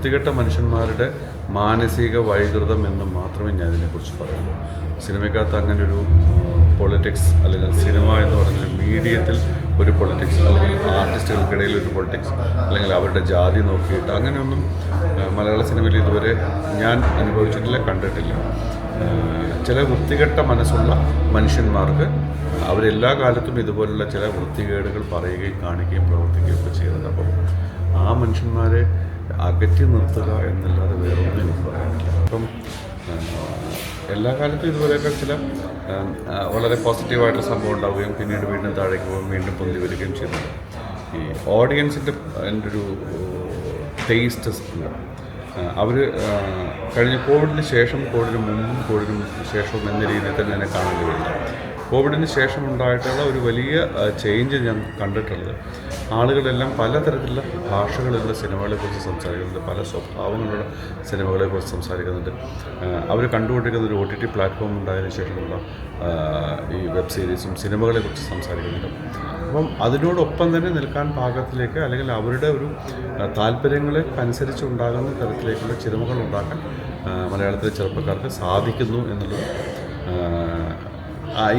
വൃത്തികെട്ട മനുഷ്യന്മാരുടെ മാനസിക വൈകൃതം എന്ന് മാത്രമേ ഞാൻ ഇതിനെക്കുറിച്ച് പറയുള്ളൂ. സിനിമയ്ക്കകത്ത് അങ്ങനൊരു പൊളിറ്റിക്സ് അല്ലെങ്കിൽ സിനിമ എന്ന് പറഞ്ഞൊരു മീഡിയത്തിൽ ഒരു പൊളിറ്റിക്സ് അല്ലെങ്കിൽ ആർട്ടിസ്റ്റുകൾക്കിടയിൽ ഒരു പൊളിറ്റിക്സ് അല്ലെങ്കിൽ അവരുടെ ജാതി നോക്കിയിട്ട് അങ്ങനെയൊന്നും മലയാള സിനിമയിൽ ഇതുവരെ ഞാൻ അനുഭവിച്ചിട്ടില്ല, കണ്ടിട്ടില്ല. ചില വൃത്തികെട്ട മനസ്സുള്ള മനുഷ്യന്മാർക്ക് അവരെല്ലാ കാലത്തും ഇതുപോലുള്ള ചില വൃത്തികേടുകൾ പറയുകയും കാണിക്കുകയും പ്രവർത്തിക്കുകയും ഒക്കെ ചെയ്യുന്നുണ്ട്. അപ്പം ആ മനുഷ്യന്മാരെ അകറ്റി നിർത്തുക എന്നല്ലാതെ വേറൊന്നും എനിക്ക് പറയാനില്ല. അപ്പം എല്ലാ കാലത്തും ഇതുപോലെയൊക്കെ ചില വളരെ പോസിറ്റീവായിട്ടുള്ള സംഭവം ഉണ്ടാവുകയും പിന്നീട് വീണ്ടും താഴേക്ക് പോകുകയും വീണ്ടും പൊന്തി വരികയും ചെയ്യുന്നുണ്ട്. ഈ ഓഡിയൻസിൻ്റെ എൻ്റെ ഒരു ടേസ്റ്റ് ഉണ്ട്. അവർ കഴിഞ്ഞ കോവിഡിന് ശേഷം, കോവിഡിന് മുമ്പും കോവിഡിന് ശേഷവും എന്ന രീതിയിൽ തന്നെ എന്നെ കാണാൻ കഴിയില്ല. കോവിഡിന് ശേഷം ഉണ്ടായിട്ടുള്ള ഒരു വലിയ ചേഞ്ച് ഞാൻ കണ്ടിട്ടുള്ളത്, ആളുകളെല്ലാം പലതരത്തിലുള്ള ഭാഷകളിലുള്ള സിനിമകളെക്കുറിച്ച് സംസാരിക്കുന്നുണ്ട്, പല സ്വഭാവങ്ങളുള്ള സിനിമകളെക്കുറിച്ച് സംസാരിക്കുന്നുണ്ട്. അവർ കണ്ടുകൊണ്ടിരിക്കുന്ന ഒരു OTT പ്ലാറ്റ്ഫോം ഉണ്ടായതിനു ശേഷമുള്ള ഈ വെബ് സീരീസും സിനിമകളെക്കുറിച്ച് സംസാരിക്കുന്നുണ്ട്. അപ്പം അതിനോടൊപ്പം തന്നെ നിൽക്കാൻ പാകത്തിലേക്ക് അല്ലെങ്കിൽ അവരുടെ ഒരു താല്പര്യങ്ങൾക്ക് അനുസരിച്ചുണ്ടാകുന്ന തരത്തിലേക്കുള്ള സിനിമകൾ ഉണ്ടാക്കാൻ മലയാളത്തിലെ ചെറുപ്പക്കാർക്ക് സാധിക്കുന്നു എന്നുള്ളത്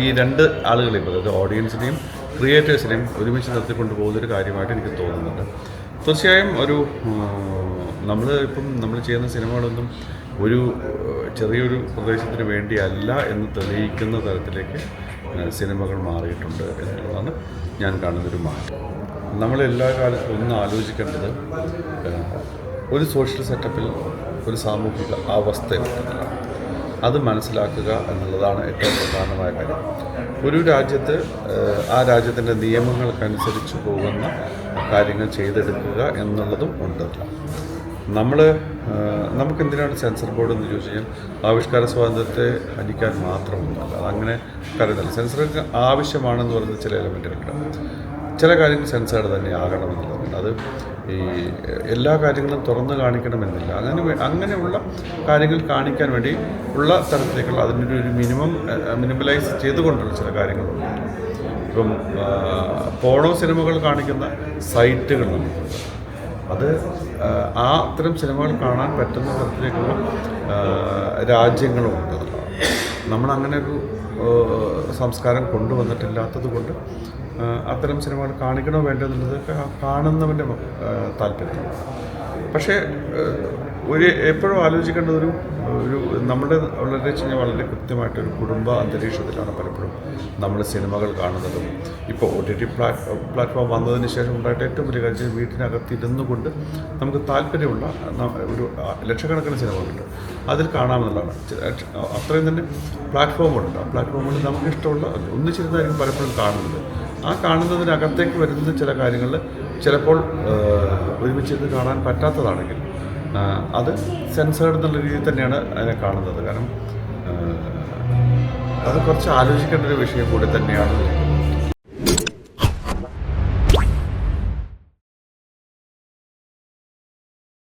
ഈ രണ്ട് ആളുകളെയും, അതായത് ഓഡിയൻസിനെയും ക്രിയേറ്റേഴ്സിനെയും ഒരുമിച്ച് നിർത്തിക്കൊണ്ട് പോകുന്നൊരു കാര്യമായിട്ട് എനിക്ക് തോന്നുന്നുണ്ട്. തീർച്ചയായും നമ്മൾ ചെയ്യുന്ന സിനിമകളൊന്നും ഒരു ചെറിയൊരു പ്രദേശത്തിന് വേണ്ടിയല്ല എന്ന് തെളിയിക്കുന്ന തരത്തിലേക്ക് സിനിമകൾ മാറിയിട്ടുണ്ട് എന്നുള്ളതാണ് ഞാൻ കാണുന്നൊരു മാറ്റം. നമ്മളെല്ലാ കാലത്തും ഒന്ന് ആലോചിക്കേണ്ടത് ഒരു സോഷ്യൽ സെറ്റപ്പിൽ ഒരു സാമൂഹിക അവസ്ഥയുണ്ടെന്നുള്ളതാണ്. അത് മനസ്സിലാക്കുക എന്നുള്ളതാണ് ഏറ്റവും പ്രധാനമായ കാര്യം. ഒരു രാജ്യത്ത് ആ രാജ്യത്തിൻ്റെ നിയമങ്ങൾക്കനുസരിച്ച് പോകുന്ന കാര്യങ്ങൾ ചെയ്തെടുക്കുക എന്നുള്ളതും ഉണ്ടല്ല. നമുക്കെന്തിനാണ് സെൻസർ ബോർഡ് എന്ന് ചോദിച്ചു കഴിഞ്ഞാൽ ആവിഷ്കാര സ്വാതന്ത്ര്യത്തെ ഹനിക്കാൻ മാത്രമൊന്നുമല്ല. അതങ്ങനെ കരുതല്ല. സെൻസറിന് ആവശ്യമാണെന്ന് പറയുന്ന ചില എലമെൻറ്റുകളുണ്ട്. ചില കാര്യങ്ങൾ സെൻസേർഡ് തന്നെ ആകണമെന്നുള്ളതുണ്ട്. അത് ഈ എല്ലാ കാര്യങ്ങളും തുറന്ന് കാണിക്കണമെന്നില്ല. അങ്ങനെയുള്ള കാര്യങ്ങൾ കാണിക്കാൻ വേണ്ടി ഉള്ള തരത്തിലേക്കുള്ള അതിൻ്റെ ഒരു മിനിമലൈസ് ചെയ്തുകൊണ്ടുള്ള ചില കാര്യങ്ങളുണ്ട്. ഇപ്പം പോണോ സിനിമകൾ കാണിക്കുന്ന സൈറ്റുകൾ നമുക്കുണ്ട്. അത് അത്തരം സിനിമകൾ കാണാൻ പറ്റുന്ന തരത്തിലേക്കുള്ള രാജ്യങ്ങളും ഉണ്ട്. നമ്മളങ്ങനെ ഒരു സംസ്കാരം കൊണ്ടുവന്നിട്ടില്ലാത്തത് കൊണ്ട് അത്തരം സിനിമകൾ കാണിക്കണോ വേണ്ടതെന്നുള്ളതൊക്കെ കാണുന്നവൻ്റെ താല്പര്യമാണ്. പക്ഷേ എപ്പോഴും ആലോചിക്കേണ്ടത് ഒരു നമ്മുടെ വളരെ കൃത്യമായിട്ടൊരു കുടുംബ അന്തരീക്ഷത്തിലാണ് പലപ്പോഴും നമ്മൾ സിനിമകൾ കാണുന്നതും. ഇപ്പോൾ OTT പ്ലാറ്റ്ഫോം വന്നതിന് ശേഷം ഉണ്ടായിട്ട് ഏറ്റവും വലിയ കാര്യം വീട്ടിനകത്തിരുന്നു കൊണ്ട് നമുക്ക് താല്പര്യമുള്ള ഒരു ലക്ഷക്കണക്കിന് സിനിമകളുണ്ട്, അതിൽ കാണാമെന്നുള്ളതാണ്. അത്രയും തന്നെ പ്ലാറ്റ്ഫോമുണ്ട്. ആ പ്ലാറ്റ്ഫോമിൽ നമുക്കിഷ്ടമുള്ള ഒന്നിച്ചിരുന്നായിരിക്കും പലപ്പോഴും കാണുന്നത്. ആ കാണുന്നതിനകത്തേക്ക് വരുന്ന ചില കാര്യങ്ങളിൽ ചിലപ്പോൾ ഒരുമിച്ചിരുന്ന് കാണാൻ പറ്റാത്തതാണെങ്കിൽ അത് സെൻസേർഡ് എന്നുള്ള രീതിയിൽ തന്നെയാണ് അതിനെ കാണുന്നത്. കാരണം അത് കുറച്ച് ആലോചിക്കേണ്ട ഒരു വിഷയം കൂടി തന്നെയാണ്.